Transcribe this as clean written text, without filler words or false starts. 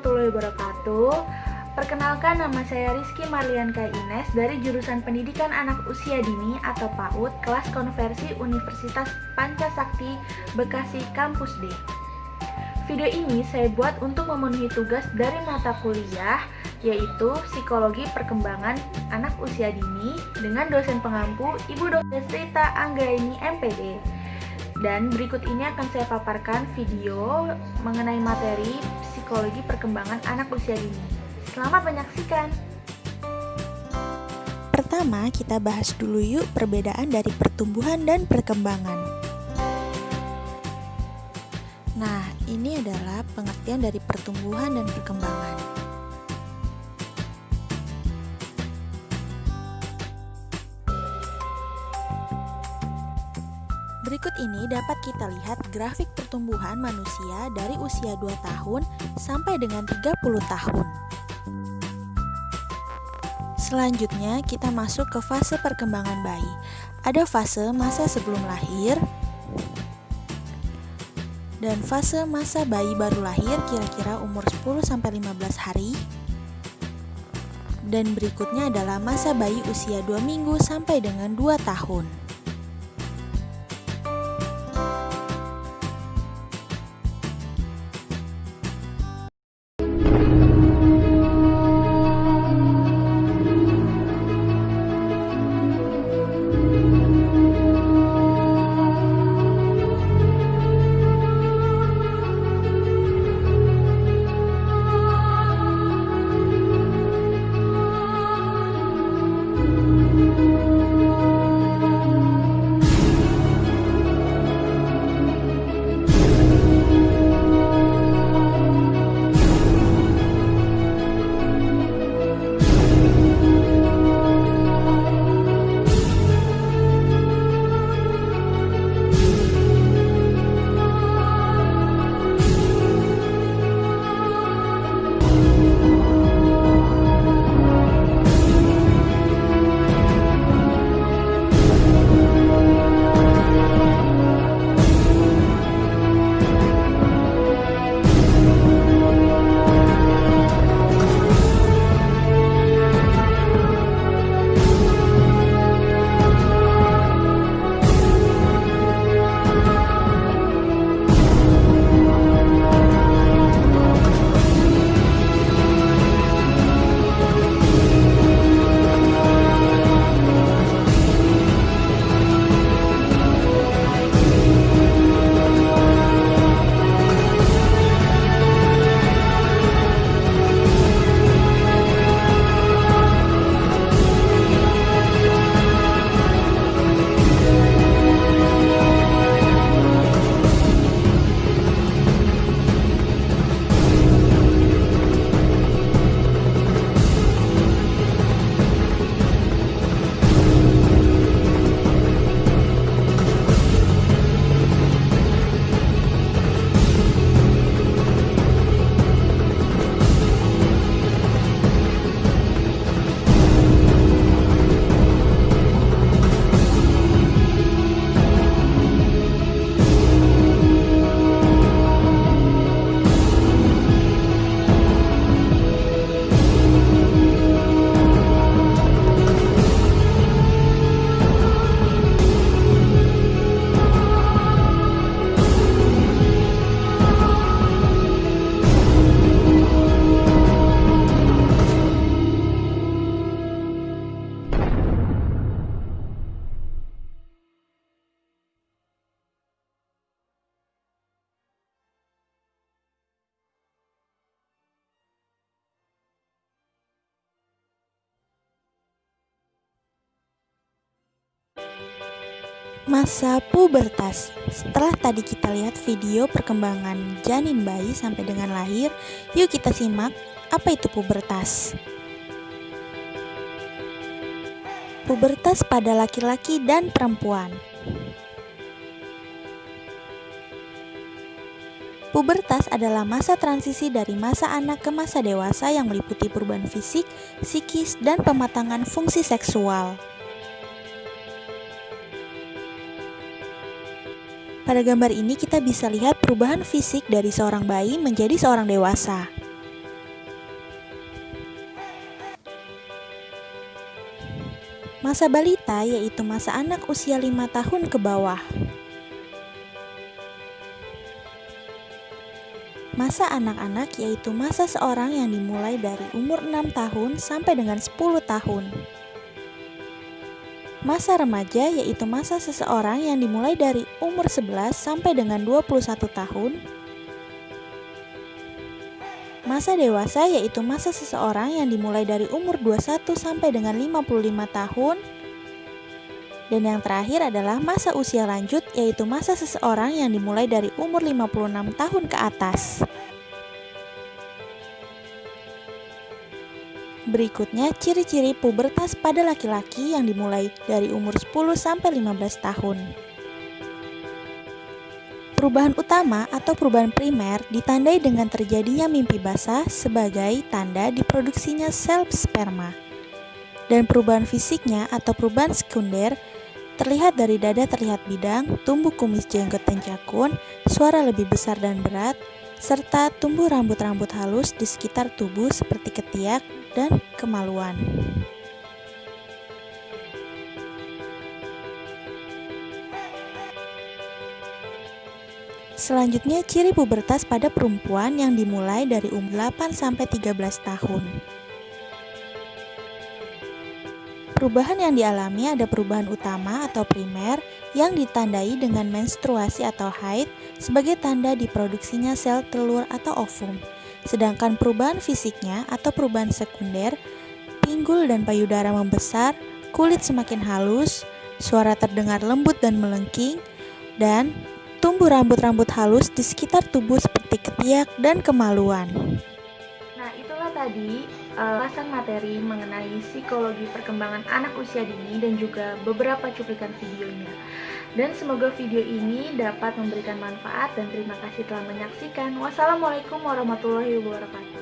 warahmatullahi wabarakatuh. Perkenalkan, nama saya Rizky Marlianka Ines dari jurusan Pendidikan Anak Usia Dini atau PAUD, kelas konversi Universitas Pancasakti Bekasi Kampus D. Video ini saya buat untuk memenuhi tugas dari mata kuliah, yaitu Psikologi Perkembangan Anak Usia Dini dengan dosen pengampu Ibu Dr. Rita Anggraini MPD. Dan berikut ini akan saya paparkan video mengenai materi psikologi perkembangan anak usia dini. Selamat menyaksikan. Pertama, kita bahas dulu yuk perbedaan dari pertumbuhan dan perkembangan. Nah, ini adalah pengertian dari pertumbuhan dan perkembangan. Berikut ini dapat kita lihat grafik pertumbuhan manusia dari usia 2 tahun sampai dengan 30 tahun. Selanjutnya kita masuk ke fase perkembangan bayi. Ada fase masa sebelum lahir dan fase masa bayi baru lahir kira-kira umur 10-15 hari. Dan berikutnya adalah masa bayi usia 2 minggu sampai dengan 2 tahun. Masa pubertas. Setelah tadi kita lihat video perkembangan janin bayi sampai dengan lahir, yuk kita simak apa itu pubertas. Pubertas pada laki-laki dan perempuan. Pubertas adalah masa transisi dari masa anak ke masa dewasa yang meliputi perubahan fisik, psikis, dan pematangan fungsi seksual. Pada gambar ini kita bisa lihat perubahan fisik dari seorang bayi menjadi seorang dewasa. Masa balita yaitu masa anak usia 5 tahun ke bawah. Masa anak-anak yaitu masa seorang yang dimulai dari umur 6 tahun sampai dengan 10 tahun. Masa remaja yaitu masa seseorang yang dimulai dari umur 11 sampai dengan 21 tahun. Masa dewasa yaitu masa seseorang yang dimulai dari umur 21 sampai dengan 55 tahun. Dan yang terakhir adalah masa usia lanjut yaitu masa seseorang yang dimulai dari umur 56 tahun ke atas. Berikutnya ciri-ciri pubertas pada laki-laki yang dimulai dari umur 10 sampai 15 tahun. Perubahan utama atau perubahan primer ditandai dengan terjadinya mimpi basah sebagai tanda diproduksinya sel sperma. Dan perubahan fisiknya atau perubahan sekunder terlihat dari dada terlihat bidang, tumbuh kumis jenggot dan jakun, suara lebih besar dan berat, serta tumbuh rambut-rambut halus di sekitar tubuh seperti ketiak dan kemaluan. Selanjutnya, ciri pubertas pada perempuan yang dimulai dari umur 8 sampai 13 tahun. Perubahan yang dialami ada perubahan utama atau primer yang ditandai dengan menstruasi atau haid sebagai tanda diproduksinya sel telur atau ovum. Sedangkan perubahan fisiknya atau perubahan sekunder, pinggul dan payudara membesar, kulit semakin halus, suara terdengar lembut dan melengking, dan tumbuh rambut-rambut halus di sekitar tubuh seperti ketiak dan kemaluan. Nah, itulah tadi ulasan materi mengenai psikologi perkembangan anak usia dini dan juga beberapa cuplikan videonya. Dan semoga video ini dapat memberikan manfaat dan terima kasih telah menyaksikan. Wassalamualaikum warahmatullahi wabarakatuh.